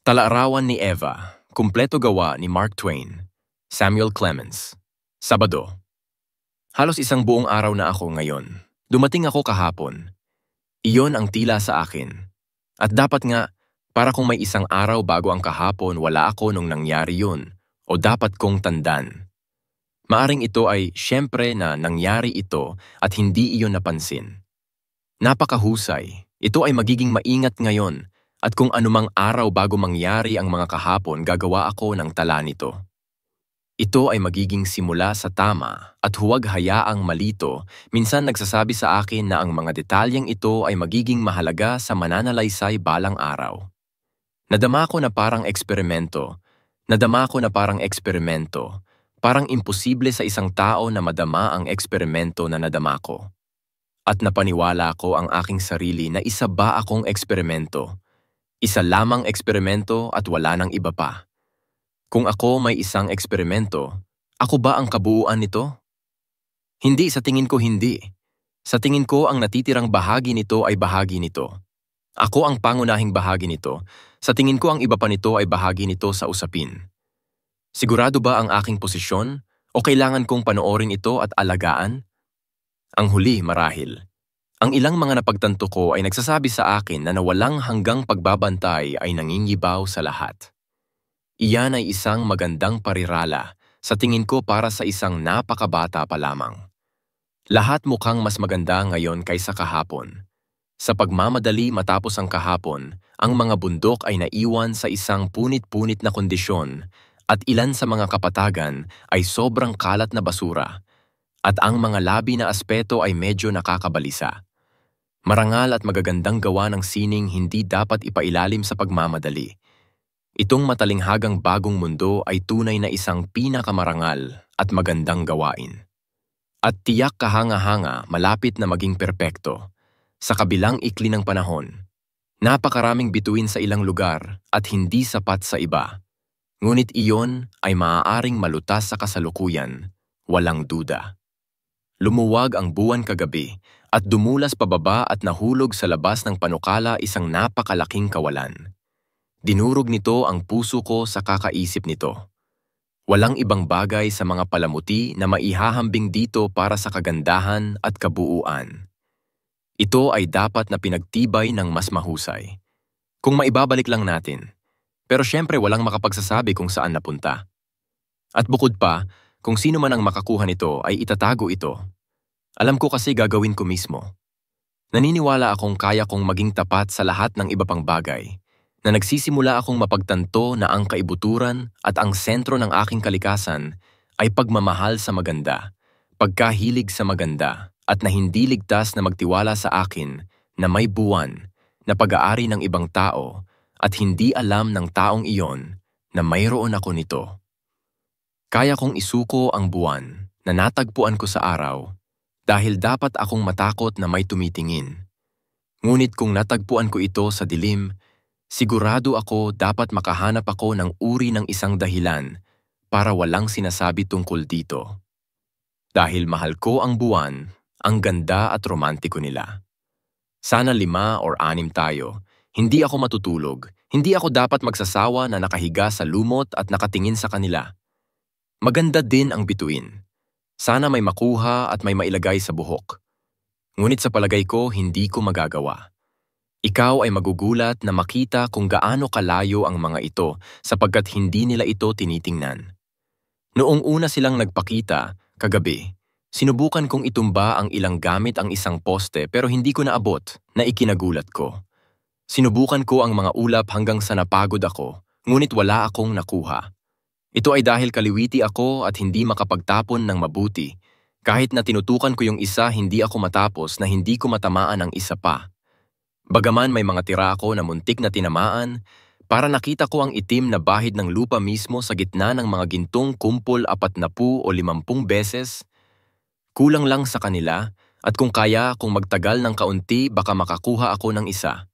Talarawan ni Eva, kumpleto gawa ni Mark Twain, Samuel Clemens. Sabado. Halos isang buong araw na ako ngayon. Dumating ako kahapon. Iyon ang tila sa akin. At dapat nga, para kung may isang araw bago ang kahapon, wala ako nung nangyari yun, o dapat kong tandan. Maaring ito ay siyempre na nangyari ito at hindi iyon napansin. Napakahusay. Ito ay magiging maingat ngayon. At kung anumang araw bago mangyari ang mga kahapon, gagawa ako ng tala nito. Ito ay magiging simula sa tama at huwag hayaang malito. Minsan nagsasabi sa akin na ang mga detalyeng ito ay magiging mahalaga sa mananalaysay balang araw. Nadama ko na parang eksperimento. Parang imposible sa isang tao na madama ang eksperimento na nadama ko. At napaniwala ko ang aking sarili na isa ba akong eksperimento. Isa lamang eksperimento at wala nang iba pa. Kung ako may isang eksperimento, ako ba ang kabuuan nito? Hindi, sa tingin ko hindi. Sa tingin ko ang natitirang bahagi nito ay bahagi nito. Ako ang pangunahing bahagi nito. Sa tingin ko ang iba pa nito ay bahagi nito sa usapin. Sigurado ba ang aking posisyon o kailangan kong panoorin ito at alagaan? Ang huli marahil. Ang ilang mga napagtanto ko ay nagsasabi sa akin na nawalang hanggang pagbabantay ay nangingibaw sa lahat. Iyan ay isang magandang parirala sa tingin ko para sa isang napakabata pa lamang. Lahat mukhang mas maganda ngayon kaysa kahapon. Sa pagmamadali matapos ang kahapon, ang mga bundok ay naiwan sa isang punit-punit na kondisyon at ilan sa mga kapatagan ay sobrang kalat na basura at ang mga labi na aspeto ay medyo nakakabalisa. Marangal at magagandang gawa ng sining hindi dapat ipailalim sa pagmamadali. Itong matalinghagang bagong mundo ay tunay na isang pinakamarangal at magandang gawain. At tiyak kahanga-hanga malapit na maging perpekto. Sa kabilang ikli ng panahon, napakaraming bituin sa ilang lugar at hindi sapat sa iba. Ngunit iyon ay maaaring malutas sa kasalukuyan, walang duda. Lumuwag ang buwan kagabi at dumulas pababa at nahulog sa labas ng panukala isang napakalaking kawalan. Dinurog nito ang puso ko sa kakaisip nito. Walang ibang bagay sa mga palamuti na maihahambing dito para sa kagandahan at kabuuan. Ito ay dapat na pinagtibay ng mas mahusay. Kung maibabalik lang natin. Pero syempre walang makapagsasabi kung saan napunta. At bukod pa, kung sino man ang makakuha nito ay itatago ito. Alam ko kasi gagawin ko mismo. Naniniwala akong kaya kong maging tapat sa lahat ng iba pang bagay, na nagsisimula akong mapagtanto na ang kaibuturan at ang sentro ng aking kalikasan ay pagmamahal sa maganda, pagkahilig sa maganda, at na hindi ligtas na magtiwala sa akin na may buwan na pag-aari ng ibang tao at hindi alam ng taong iyon na mayroon ako nito. Kaya kong isuko ang buwan na natagpuan ko sa araw dahil dapat akong matakot na may tumitingin. Ngunit kung natagpuan ko ito sa dilim, sigurado ako dapat makahanap ako ng uri ng isang dahilan para walang sinasabi tungkol dito. Dahil mahal ko ang buwan, ang ganda at romantiko nila. Sana 5 or 6 tayo. Hindi ako matutulog. Hindi ako dapat magsasawa na nakahiga sa lumot at nakatingin sa kanila. Maganda din ang bituin. Sana may makuha at may mailagay sa buhok. Ngunit sa palagay ko, hindi ko magagawa. Ikaw ay magugulat na makita kung gaano kalayo ang mga ito sapagkat hindi nila ito tinitingnan. Noong una silang nagpakita, kagabi, sinubukan kong itumba ang ilang gamit ang isang poste pero hindi ko naabot na ikinagulat ko. Sinubukan ko ang mga ulap hanggang sa napagod ako, ngunit wala akong nakuha. Ito ay dahil kaliwiti ako at hindi makapagtapon ng mabuti. Kahit na tinutukan ko yung isa, hindi ako matapos na hindi ko matamaan ang isa pa. Bagaman may mga tira ako na muntik na tinamaan, para nakita ko ang itim na bahid ng lupa mismo sa gitna ng mga gintong kumpol 40 o 50 beses. Kulang lang sa kanila at kung kaya kung magtagal ng kaunti baka makakuha ako ng isa.